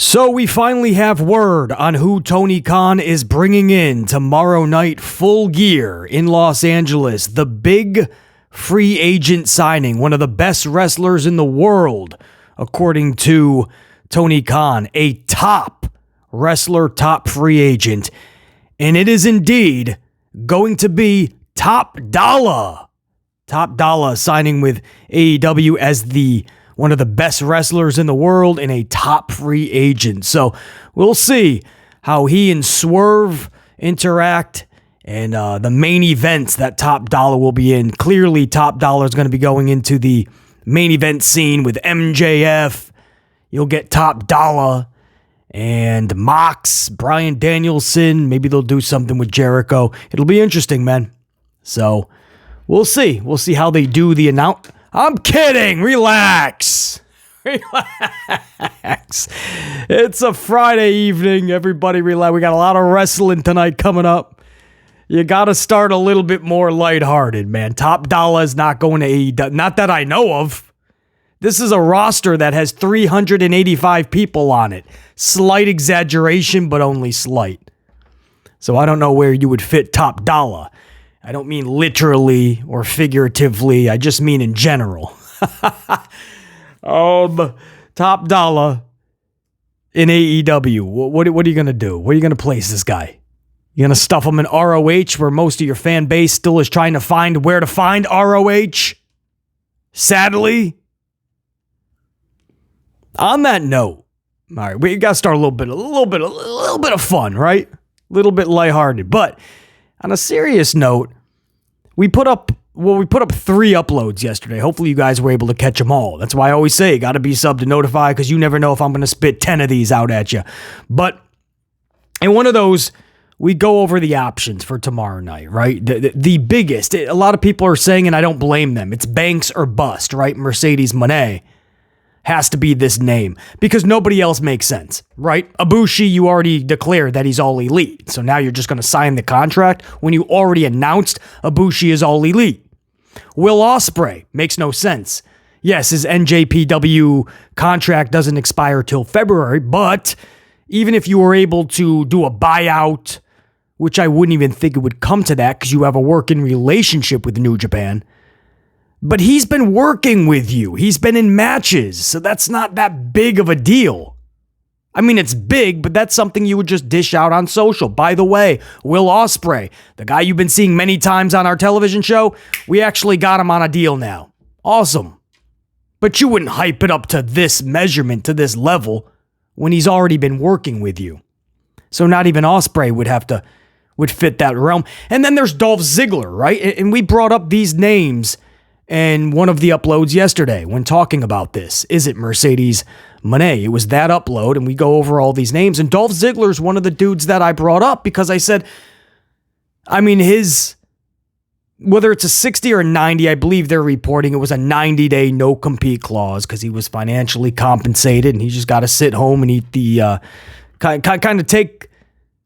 So we finally have word on who Tony Khan is bringing in tomorrow night, Full Gear in Los Angeles. The big free agent signing, one of the best wrestlers in the world, according to Tony Khan, a top wrestler, top free agent. And it is indeed going to be Top Dollar. Top Dollar signing with AEW as one of the best wrestlers in the world and a top free agent. So we'll see how he and Swerve interact and the main events that Top Dollar will be in. Clearly, Top Dollar is going to be going into the main event scene with MJF. You'll get Top Dollar and Mox, Bryan Danielson. Maybe they'll do something with Jericho. It'll be interesting, man. So we'll see. We'll see how they do the announce. I'm kidding. Relax. Relax. It's a Friday evening. Everybody relax. We got a lot of wrestling tonight coming up. You got to start a little bit more lighthearted, man. Top Dollar is not going to AEW. Not that I know of. This is a roster that has 385 people on it. Slight exaggeration, but only slight. So I don't know where you would fit Top Dollar. I don't mean literally or figuratively. I just mean in general. Top Dollar in AEW. What are you going to do? Where are you going to place this guy? You going to stuff him in ROH where most of your fan base still is trying to find where to find ROH? Sadly. On that note, all right, we got to start a little bit of fun, right? A little bit lighthearted. But on a serious note, we put up 3 uploads yesterday. Hopefully you guys were able to catch them all. That's why I always say, got to be sub to notify, because you never know if I'm going to spit 10 of these out at you. But in one of those, we go over the options for tomorrow night, right? The biggest, a lot of people are saying, and I don't blame them, it's Banks or bust, right? Mercedes Moné has to be this name because nobody else makes sense, right? Ibushi, you already declared that he's all elite. So now you're just going to sign the contract when you already announced Ibushi is all elite. Will Ospreay makes no sense. Yes, his NJPW contract doesn't expire till February, but even if you were able to do a buyout, which I wouldn't even think it would come to that because you have a working relationship with New Japan, but he's been working with you. He's been in matches, so that's not that big of a deal. I mean, it's big, but that's something you would just dish out on social. By the way, Will Ospreay, the guy you've been seeing many times on our television show, we actually got him on a deal now. Awesome. But you wouldn't hype it up to this measurement, to this level, when he's already been working with you. So not even Ospreay would fit that realm. And then there's Dolph Ziggler, right? And we brought up these names in one of the uploads yesterday when talking about this. Is it Mercedes Moné? It was that upload, and we go over all these names. And Dolph Ziggler's one of the dudes that I brought up because I said, I mean, whether it's a 60 or a 90, I believe they're reporting it was a 90-day no-compete clause because he was financially compensated and he just got to sit home and eat the,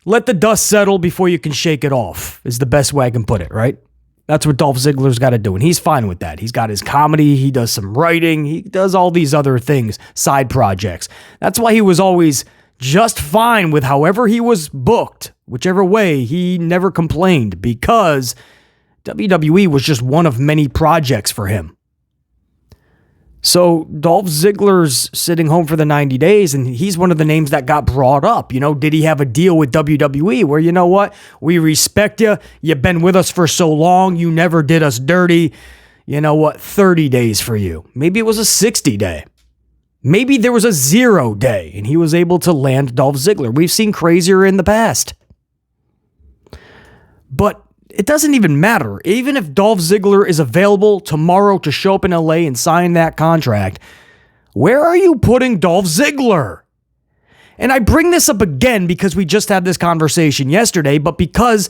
let the dust settle before you can shake it off is the best way I can put it, right? That's what Dolph Ziggler's got to do, and he's fine with that. He's got his comedy, he does some writing, he does all these other things, side projects. That's why he was always just fine with however he was booked. Whichever way, he never complained because WWE was just one of many projects for him. So Dolph Ziggler's sitting home for the 90 days, and he's one of the names that got brought up. You know, did he have a deal with WWE where, you know what, we respect you. You've been with us for so long. You never did us dirty. You know what, 30 days for you. Maybe it was a 60 day. Maybe there was a 0 day, and he was able to land Dolph Ziggler. We've seen crazier in the past. But it doesn't even matter. Even if Dolph Ziggler is available tomorrow to show up in LA and sign that contract, where are you putting Dolph Ziggler? And I bring this up again because we just had this conversation yesterday, but because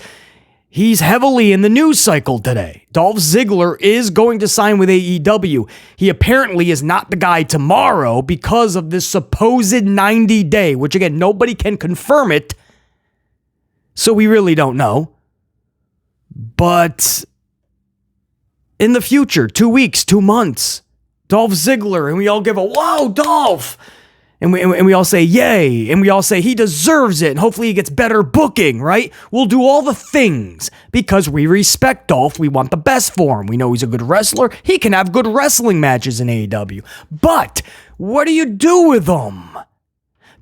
he's heavily in the news cycle today. Dolph Ziggler is going to sign with AEW. He apparently is not the guy tomorrow because of this supposed 90-day, which again, nobody can confirm it, so we really don't know. But in the future, 2 weeks, 2 months, Dolph Ziggler, and we all give a, whoa, Dolph. And we all say, yay. And we all say he deserves it. And hopefully he gets better booking, right? We'll do all the things because we respect Dolph. We want the best for him. We know he's a good wrestler. He can have good wrestling matches in AEW. But what do you do with them?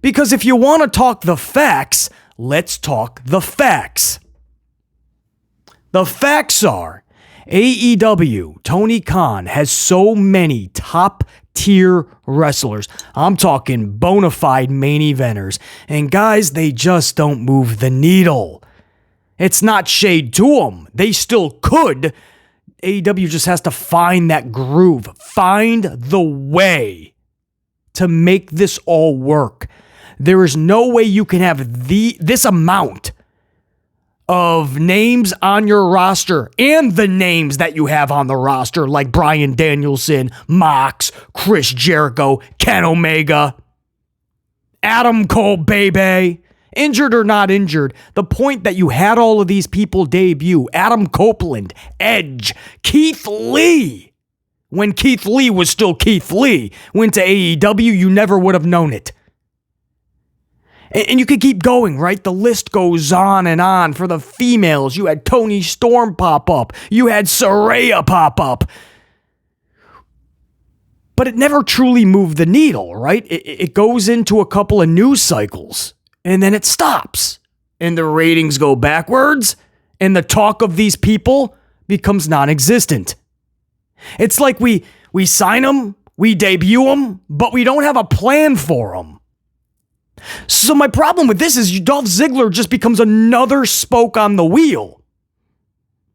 Because if you want to talk the facts, let's talk the facts. The facts are AEW, Tony Khan has so many top-tier wrestlers. I'm talking bona fide main eventers. And guys, they just don't move the needle. It's not shade to them. They still could. AEW just has to find that groove. Find the way to make this all work. There is no way you can have this amount of names on your roster and the names that you have on the roster, like Bryan Danielson, Mox, Chris Jericho, Ken Omega, Adam Cole, baby. Injured or not injured, the point that you had all of these people debut, Adam Copeland, Edge, Keith Lee, when Keith Lee was still Keith Lee, went to AEW, you never would have known it. And you could keep going, right? The list goes on and on. For the females, you had Toni Storm pop up. You had Saraya pop up. But it never truly moved the needle, right? It goes into a couple of news cycles, and then it stops. And the ratings go backwards, and the talk of these people becomes non-existent. It's like we sign them, we debut them, but we don't have a plan for them. So my problem with this is Dolph Ziggler just becomes another spoke on the wheel.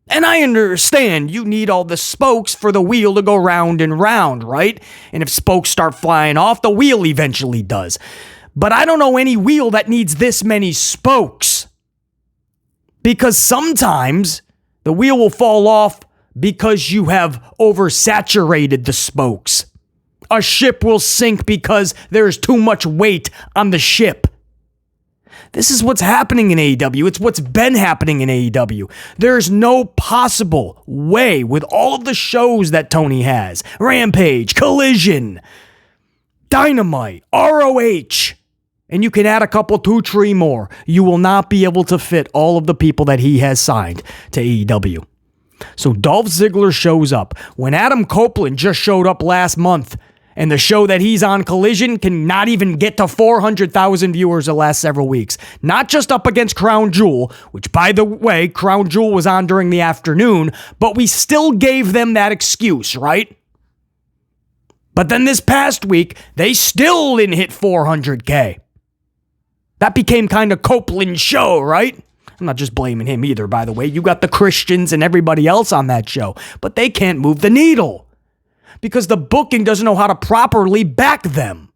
And I understand you need all the spokes for the wheel to go round and round, right? And if spokes start flying off, the wheel eventually does. But I don't know any wheel that needs this many spokes. Because sometimes the wheel will fall off because you have oversaturated the spokes. A ship will sink because there's too much weight on the ship. This is what's happening in AEW. It's what's been happening in AEW. There's no possible way with all of the shows that Tony has. Rampage, Collision, Dynamite, ROH, and you can add a couple, 2, 3 more. You will not be able to fit all of the people that he has signed to AEW. So Dolph Ziggler shows up when Adam Copeland just showed up last month. And the show that he's on, Collision, can not even get to 400,000 viewers the last several weeks. Not just up against Crown Jewel, which, by the way, Crown Jewel was on during the afternoon, but we still gave them that excuse, right? But then this past week, they still didn't hit 400K. That became kind of Copeland's show, right? I'm not just blaming him either, by the way. You got the Christians and everybody else on that show, but they can't move the needle. Because the booking doesn't know how to properly back them.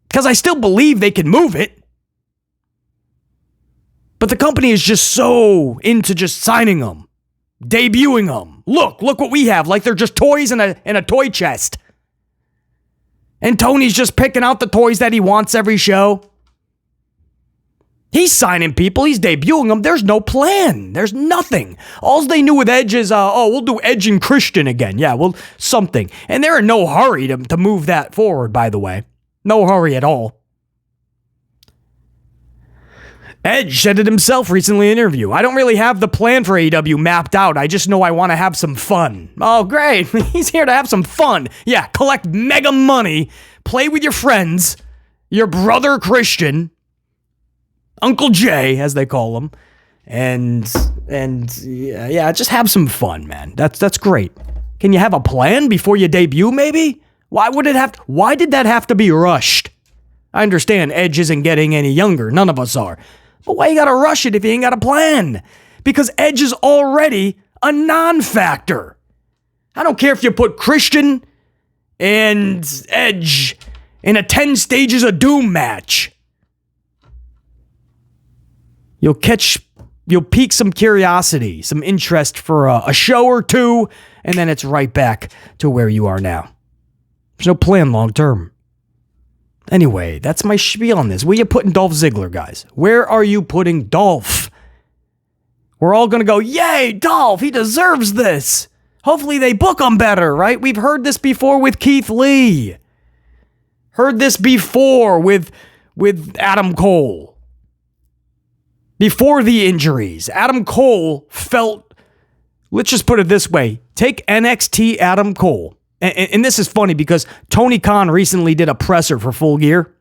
Because I still believe they can move it. But the company is just so into just signing them. Debuting them. Look what we have. Like they're just toys in a toy chest. And Tony's just picking out the toys that he wants every show. He's signing people. He's debuting them. There's no plan. There's nothing. All they knew with Edge is, we'll do Edge and Christian again. Yeah, well, something. And they're in no hurry to move that forward, by the way. No hurry at all. Edge said it himself recently in an interview. I don't really have the plan for AEW mapped out. I just know I want to have some fun. Oh, great. He's here to have some fun. Yeah, collect mega money. Play with your friends. Your brother Christian. Uncle Jay, as they call him, and yeah, just have some fun, man. That's great. Can you have a plan before you debut, maybe? Why did that have to be rushed? I understand Edge isn't getting any younger. None of us are. But why you gotta rush it if you ain't got a plan? Because Edge is already a non-factor. I don't care if you put Christian and Edge in a 10 Stages of Doom match. You'll pique some curiosity, some interest for a show or two, and then it's right back to where you are now. There's no plan long term. Anyway, that's my spiel on this. Where are you putting Dolph Ziggler, guys? Where are you putting Dolph? We're all going to go, yay, Dolph, he deserves this. Hopefully they book him better, right? We've heard this before with Keith Lee. Heard this before with Adam Cole. Before the injuries, Adam Cole felt, let's just put it this way, take NXT Adam Cole. And this is funny because Tony Khan recently did a presser for Full Gear.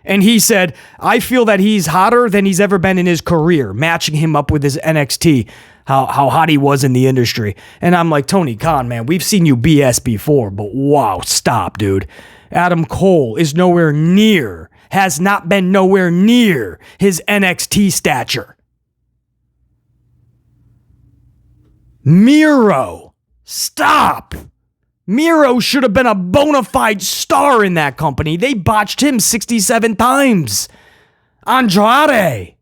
And he said, I feel that he's hotter than he's ever been in his career, matching him up with his NXT, how hot he was in the industry. And I'm like, Tony Khan, man, we've seen you BS before, but wow, stop, dude. Adam Cole is nowhere near, has not been nowhere near his NXT stature. Miro, stop. Miro should have been a bona fide star in that company. They botched him 67 times. Andrade.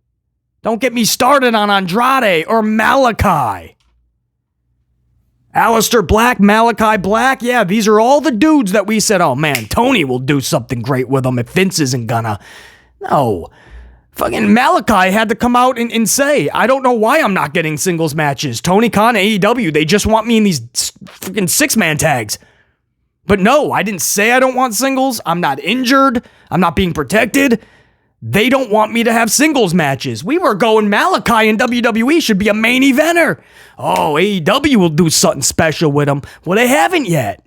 Don't get me started on Andrade or Malachi. Aleister Black, Malachi Black. Yeah, these are all the dudes that we said, oh man, Tony will do something great with them if Vince isn't gonna. No. Fucking Malachi had to come out and say, I don't know why I'm not getting singles matches. Tony Khan, AEW, they just want me in these freaking 6-man tags. But no, I didn't say I don't want singles. I'm not injured. I'm not being protected. They don't want me to have singles matches. We were going Malachi and WWE should be a main eventer. Oh, AEW will do something special with them. Well, they haven't yet.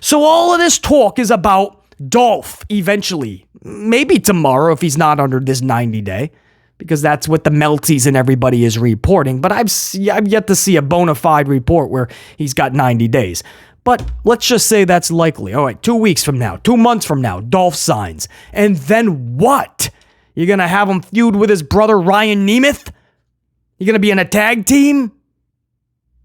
So all of this talk is about Dolph eventually. Maybe tomorrow if he's not under this 90-day. Because that's what the Melties and everybody is reporting. But I've yet to see a bona fide report where he's got 90 days. But let's just say that's likely. All right, 2 weeks from now, 2 months from now, Dolph signs. And then what? You're going to have him feud with his brother Ryan Nemeth? You're going to be in a tag team?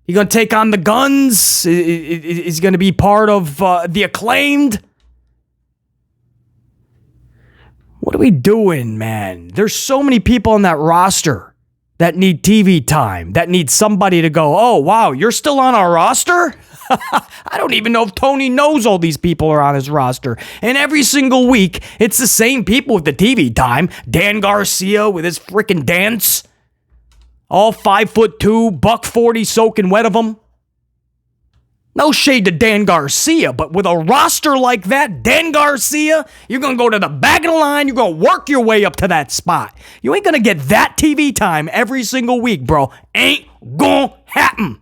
You're going to take on the Guns? Is going to be part of the Acclaimed? What are we doing, man? There's so many people on that roster that need TV time, that need somebody to go, oh, wow, you're still on our roster? I don't even know if Tony knows all these people are on his roster. And every single week, it's the same people with the TV time. Dan Garcia with his freaking dance. All 5'2", $140 soaking wet of them. No shade to Dan Garcia, but with a roster like that, Dan Garcia, you're going to go to the back of the line, you're going to work your way up to that spot. You ain't going to get that TV time every single week, bro. Ain't going to happen.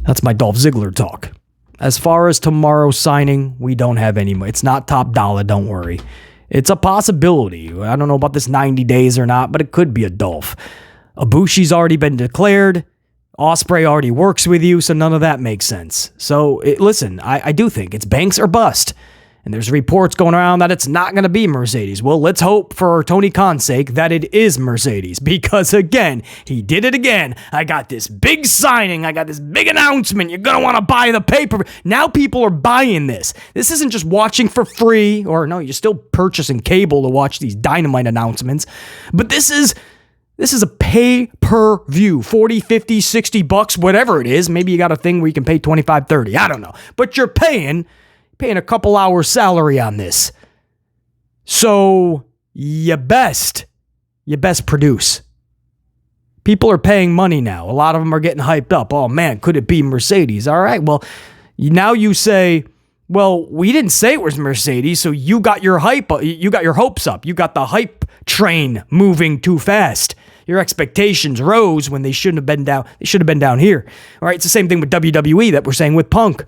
That's my Dolph Ziggler talk. As far as tomorrow's signing, we don't have any. It's not top dollar, don't worry. It's a possibility. I don't know about this 90 days or not, but it could be a Dolph. Ibushi's already been declared. Ospreay already works with you, so none of that makes sense. So, listen, I do think it's Banks or bust. And there's reports going around that it's not going to be Mercedes. Well, let's hope for Tony Khan's sake that it is Mercedes. Because, again, he did it again. I got this big signing. I got this big announcement. You're going to want to buy the paper. Now people are buying this. This isn't just watching for free. Or, no, you're still purchasing cable to watch these Dynamite announcements. But this is a pay-per-view, $40, $50, $60, whatever it is. Maybe you got a thing where you can pay $25, $30. I don't know. But you're paying a couple hours salary on this. So you best produce. People are paying money now. A lot of them are getting hyped up. Oh man, could it be Mercedes? All right, well, now you say, well, we didn't say it was Mercedes, so you got your hopes up. You got the hype train moving too fast. Your expectations rose when they shouldn't have been down. They should have been down here. All right, it's the same thing with WWE that we're saying with Punk.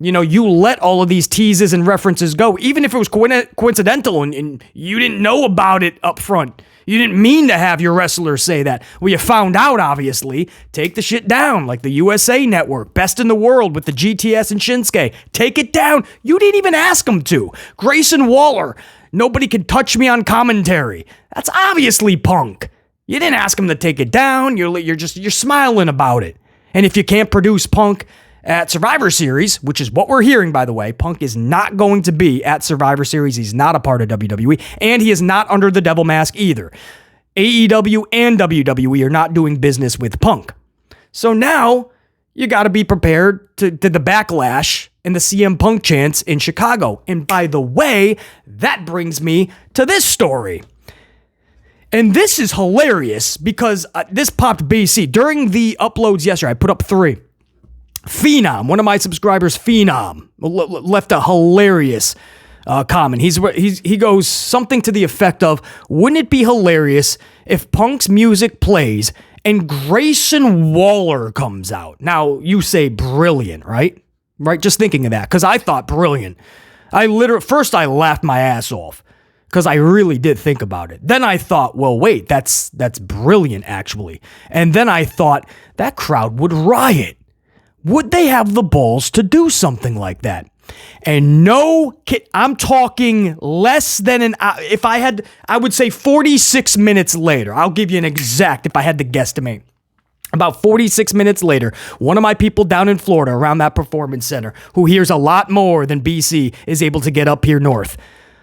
You know, you let all of these teases and references go, even if it was coincidental and you didn't know about it up front. You didn't mean to have your wrestlers say that. Well, you found out, obviously. Take the shit down, like the USA Network, Best in the World with the GTS and Shinsuke. Take it down. You didn't even ask them to. Grayson Waller, nobody can touch me on commentary. That's obviously Punk. You didn't ask him to take it down. You're smiling about it. And if you can't produce Punk at Survivor Series, which is what we're hearing, by the way, Punk is not going to be at Survivor Series. He's not a part of WWE, and he is not under the devil mask either. AEW and WWE are not doing business with Punk. So now you got to be prepared to the backlash and the CM Punk chants in Chicago. And by the way, that brings me to this story. And this is hilarious because this popped BC. During the uploads yesterday, I put up 3. Phenom, one of my subscribers, Phenom, left a hilarious comment. He goes something to the effect of, wouldn't it be hilarious if Punk's music plays and Grayson Waller comes out? Now, you say brilliant, right? Right? Just thinking of that, because I thought brilliant. First I laughed my ass off, because I really did think about it. Then I thought, well, wait, that's brilliant, actually. And then I thought, that crowd would riot. Would they have the balls to do something like that? And no, I'm talking less than an hour. I would say 46 minutes later. I'll give you an exact if I had to guesstimate. About 46 minutes later, one of my people down in Florida around that performance center, who hears a lot more than BC, is able to get up here north,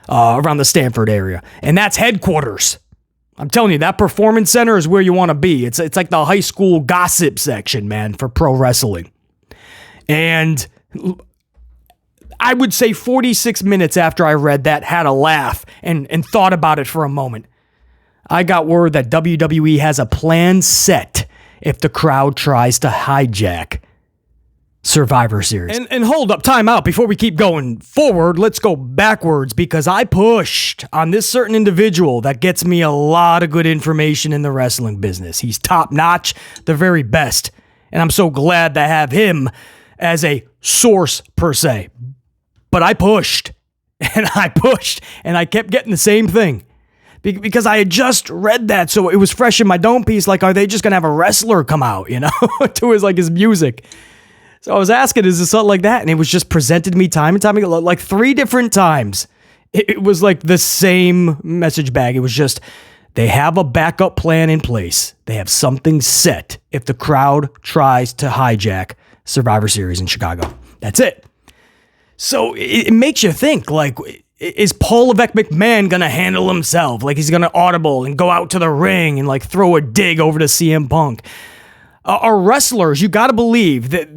around the Stanford area. And that's headquarters. I'm telling you, that performance center is where you want to be. It's like the high school gossip section, man, for pro wrestling. And I would say 46 minutes after I read that, had a laugh and thought about it for a moment, I got word that WWE has a plan set if the crowd tries to hijack Survivor Series. And hold up, time out. Before we keep going forward, let's go backwards, because I pushed on this certain individual that gets me a lot of good information in the wrestling business. He's top notch, the very best. And I'm so glad to have him as a source per se. But I pushed, and I kept getting the same thing. Because I had just read that, so it was fresh in my dome piece, like, are they just going to have a wrestler come out, to his music? So I was asking, is this something like that? And it was just presented to me time and time again, like 3 different times. It was like the same message bag. It was just, they have a backup plan in place. They have something set if the crowd tries to hijack Survivor Series in Chicago. That's it. So it makes you think, like, is Paul Levesque McMahon going to handle himself? Like, he's going to audible and go out to the ring and, like, throw a dig over to CM Punk. Our wrestlers, you got to believe that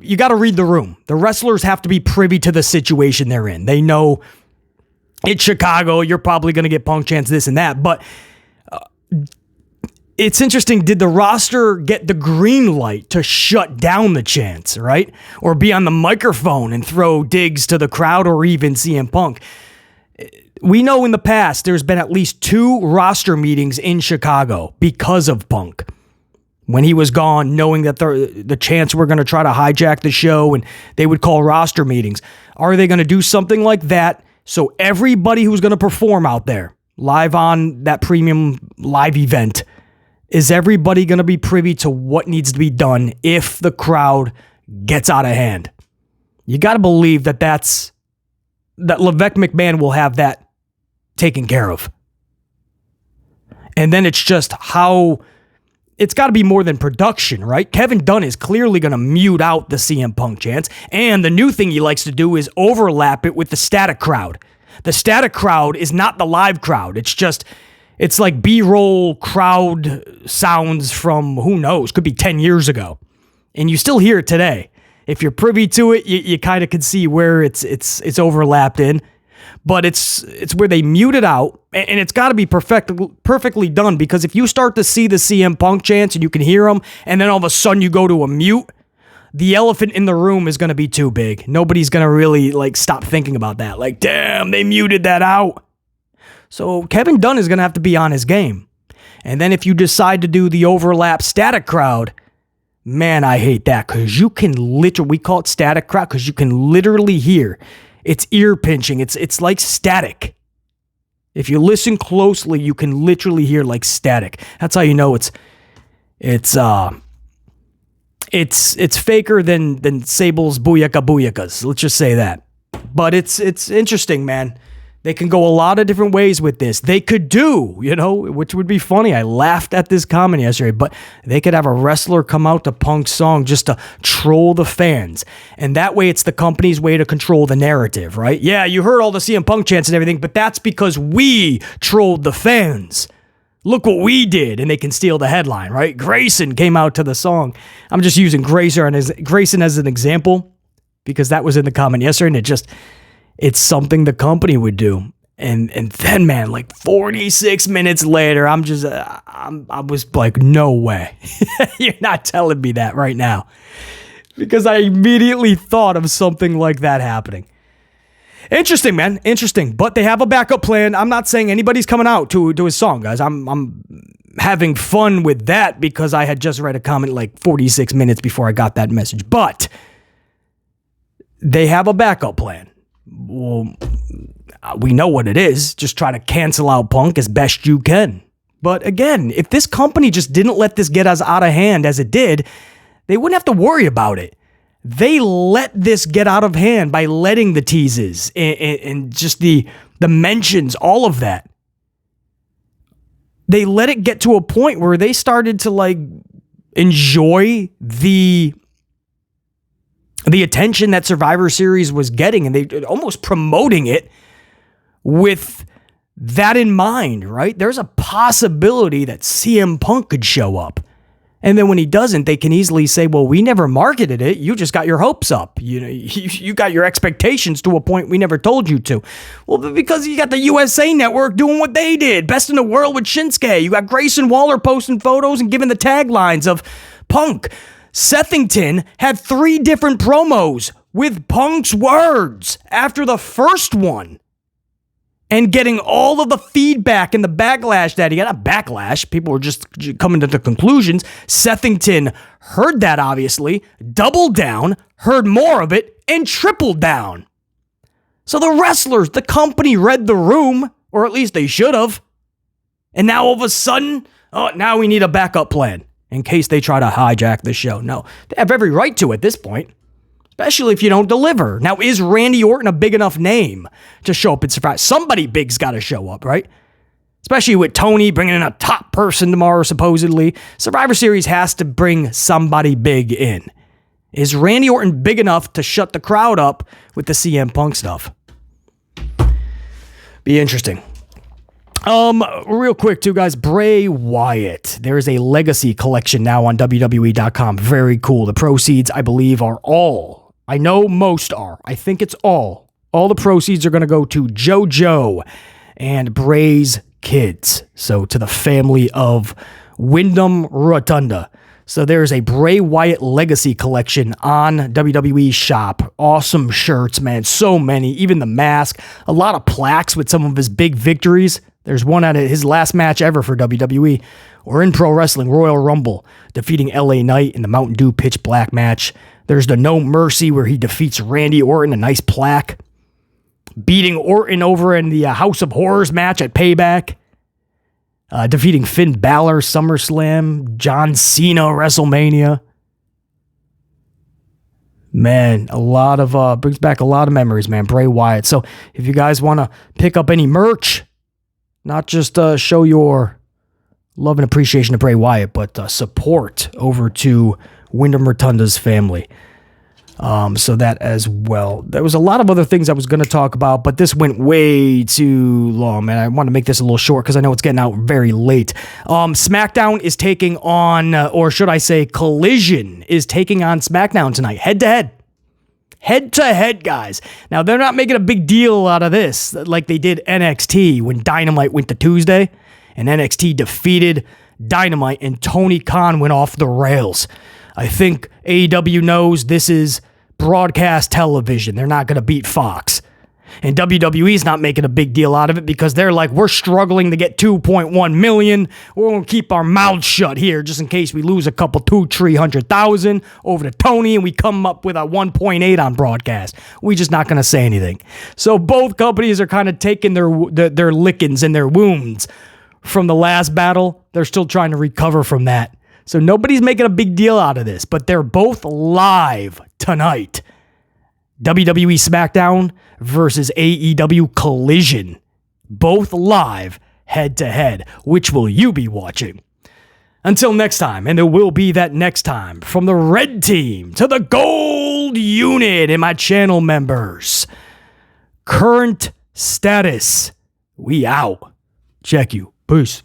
you got to read the room. The wrestlers have to be privy to the situation they're in. They know it's Chicago, you're probably going to get Punk chants, this and that. But it's interesting, did the roster get the green light to shut down the chants, right? Or be on the microphone and throw digs to the crowd or even CM Punk? We know in the past there's been at least 2 roster meetings in Chicago because of Punk. When he was gone, knowing that the chants were going to try to hijack the show and they would call roster meetings. Are they going to do something like that so everybody who's going to perform out there live on that premium live event, is everybody going to be privy to what needs to be done if the crowd gets out of hand? You got to believe that Levesque McMahon will have that taken care of. And then it's just how... It's got to be more than production, right? Kevin Dunn is clearly going to mute out the CM Punk chants. And the new thing he likes to do is overlap it with the static crowd. The static crowd is not the live crowd. It's like B-roll crowd sounds from, who knows, could be 10 years ago. And you still hear it today. If you're privy to it, you kind of can see where it's overlapped in. But it's where they mute it out, and it's got to be perfectly done, because if you start to see the CM Punk chants and you can hear them, and then all of a sudden you go to a mute, the elephant in the room is going to be too big. Nobody's going to really stop thinking about that. Like, damn, they muted that out. So Kevin Dunn is going to have to be on his game. And then if you decide to do the overlap static crowd, man, I hate that, because you can literally, we call it static crowd, because you can literally hear. It's ear pinching. It's like static. If you listen closely, you can literally hear like static. That's how you know it's faker than Sable's Booyaka Booyakas. Let's just say that. But it's interesting, man. They can go a lot of different ways with this. They could do, which would be funny. I laughed at this comment yesterday, but they could have a wrestler come out to Punk's song just to troll the fans. And that way it's the company's way to control the narrative, right? Yeah, you heard all the CM Punk chants and everything, but that's because we trolled the fans. Look what we did, and they can steal the headline, right? Grayson came out to the song. I'm just using Grayson as an example because that was in the comment yesterday, and it's something the company would do. And then, man, 46 minutes later, I was like, no way. You're not telling me that right now. because I immediately thought of something like that happening. Interesting, man. Interesting. But they have a backup plan. I'm not saying anybody's coming out to his song, guys. I'm having fun with that because I had just read a comment like 46 minutes before I got that message. But they have a backup plan. Well, we know what it is. Just try to cancel out Punk as best you can. But again, if this company just didn't let this get as out of hand as it did, they wouldn't have to worry about it. They let this get out of hand by letting the teases and just the mentions, all of that. They let it get to a point where they started to like enjoy the attention that Survivor Series was getting, and they almost promoting it with that in mind, right? There's a possibility that CM Punk could show up. And then when he doesn't, they can easily say, well, we never marketed it. You just got your hopes up. You know, you got your expectations to a point we never told you to. Well, because you got the USA Network doing what they did. Best in the world with Shinsuke. You got Grayson Waller posting photos and giving the taglines of Punk. Sethington had 3 different promos with Punk's words after the first one. And getting all of the feedback and the backlash that he got. Not backlash. People were just coming to the conclusions. Sethington heard that, obviously, doubled down, heard more of it, and tripled down. So the wrestlers, the company read the room, or at least they should have. And now all of a sudden, now we need a backup plan in case they try to hijack the show. No, they have every right to at this point. Especially if you don't deliver. Now, is Randy Orton a big enough name to show up in Survivor? Somebody big's got to show up, right? Especially with Tony bringing in a top person tomorrow, supposedly. Survivor Series has to bring somebody big in. Is Randy Orton big enough to shut the crowd up with the CM Punk stuff? Be interesting. Real quick, too, guys. Bray Wyatt. There is a legacy collection now on WWE.com. Very cool. The proceeds, I believe, are all. I know most are. I think it's all. All the proceeds are going to go to JoJo and Bray's kids. So to the family of Wyndham Rotunda. So there's a Bray Wyatt legacy collection on WWE Shop. Awesome shirts, man. So many. Even the mask. A lot of plaques with some of his big victories. There's one out of his last match ever for WWE. Or in Pro Wrestling, Royal Rumble, defeating LA Knight in the Mountain Dew Pitch Black match. There's the No Mercy where he defeats Randy Orton, a nice plaque. Beating Orton over in the House of Horrors match at Payback. Defeating Finn Balor, SummerSlam. John Cena, WrestleMania. Man, a lot of, brings back a lot of memories, man. Bray Wyatt. So if you guys want to pick up any merch, not just show your love and appreciation to Bray Wyatt, but support over to Wyndham Rotunda's family. So that as well. There was a lot of other things I was going to talk about, but this went way too long, man. I want to make this a little short because I know it's getting out very late. SmackDown is taking on, or should I say Collision is taking on SmackDown tonight, head-to-head. Head-to-head, guys. Now, they're not making a big deal out of this like they did NXT when Dynamite went to Tuesday, and NXT defeated Dynamite, and Tony Khan went off the rails. I think AEW knows this is broadcast television. They're not going to beat Fox. And WWE's not making a big deal out of it because they're like, we're struggling to get 2.1 million. We're going to keep our mouths shut here just in case we lose a couple 300,000 over to Tony and we come up with a 1.8 on broadcast. We're just not going to say anything. So both companies are kind of taking their lickings and their wounds from the last battle. They're still trying to recover from that. So nobody's making a big deal out of this, but they're both live tonight. WWE SmackDown versus AEW Collision. Both live head-to-head. Which will you be watching? Until next time, and there will be that next time, from the red team to the gold unit and my channel members. Current status. We out. Check you. Peace.